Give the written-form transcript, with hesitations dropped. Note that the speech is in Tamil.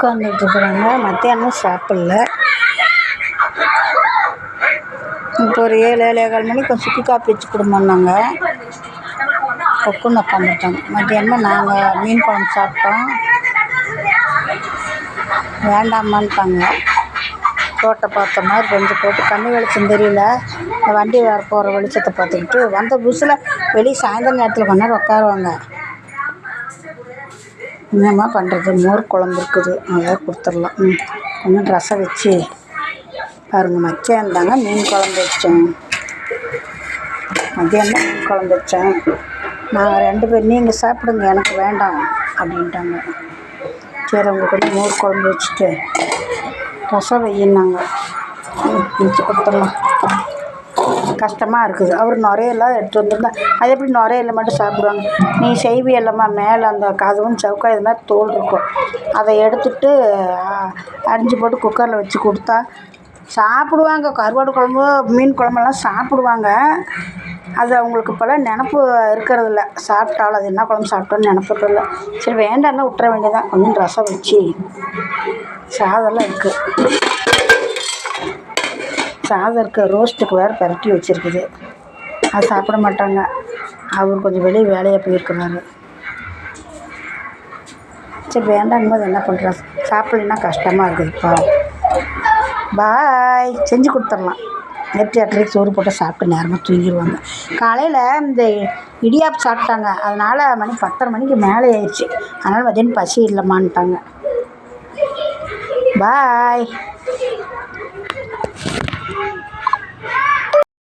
உட்காந்துட்ருக்குறாங்க. மத்தியானம் சாப்பிடல. இப்போ ஒரு 7, 7:15 மணிக்கு கொஞ்சம் சுக்கு காப்பி வச்சு கொடுமான்னாங்க. பொக்குன்னு உட்காந்துட்டாங்க. மத்தியானமாக நாங்கள் மீன் குழம்பு சாப்பிட்டோம். வேண்டாமான்ட்டாங்க. தோட்டை பார்த்த மாதிரி கொஞ்சம் போட்டு கண்ணு வெளிச்சம் தெரியல. இந்த வண்டி வேறு போகிற வெளிச்சத்தை பார்த்துக்கிட்டு வந்த புதுசில் வெளியே சாயந்தரம் நேரத்தில் கொஞ்ச நேரம் உட்காருவாங்க. என்னம்மா பண்ணுறது? மோர் குழம்பு இருக்குது, அதை கொடுத்துடலாம். கொஞ்சம் ரசம் வச்சு பாருங்கள். மத்தியானம் தாங்க மீன் குழம்பு வச்சேன். மத்தியானம் மீன் குழம்பு வச்சேன். நாங்கள் 2 பேர் நீங்கள் சாப்பிடுங்க, எனக்கு வேண்டாம் அப்படின்ட்டாங்க. சரி அவங்க கூட மோர் குழம்பு வச்சுட்டு ரசம் வையினாங்க. வச்சு கொடுத்துடலாம். கஷ்டமாக இருக்குது. அவர் நுரையெல்லாம் எடுத்து வந்துருந்தா அது எப்படி நுரையில மட்டும் சாப்பிடுவாங்க? நீ செய்வியல்லம்மா, மேலே அந்த கதவும் சவுக்கா இது மாதிரி தோல் இருக்கும், அதை எடுத்துட்டு அரிஞ்சு போட்டு குக்கரில் வச்சு கொடுத்தா சாப்பிடுவாங்க. கருவாடு குழம்பு மீன் குழம்பெல்லாம் சாப்பிடுவாங்க. அது அவங்களுக்கு இப்போல்லாம் நினப்பு இருக்கிறதில்ல. சாப்பிட்டாலும் அது என்ன குழம்பு சாப்பிட்டோன்னு நினப்புறதில்ல. சரி வேண்டாம்னா விட்டுற வேண்டியதான். கொஞ்சம் ரசம் வச்சு சாதம்லாம் இருக்குது. சாதம் இருக்க ரோஸ்ட்டுக்கு வேறு பரட்டி வச்சுருக்குது. அது சாப்பிட மாட்டாங்க. அவர் கொஞ்சம் வெளியே வேலையாக போயிருக்கிறாரு. சரி வேண்டாங்கும்போது என்ன பண்ணுறது? சாப்பிட்லன்னா கஷ்டமாக இருக்குதுப்பா. பாய். செஞ்சு கொடுத்துடலாம். 8:30 சோறு போட்டு சாப்பிட்டு நேரமாக தூங்கிடுவாங்க. காலையில் இந்த இடியாப்பு சாப்பிட்டாங்க. அதனால் மணி 10:30 மணிக்கு மேலே ஆயிடுச்சு. அதனால் மதியானம் பசி இல்லைம்மான்ட்டாங்க. பாய்.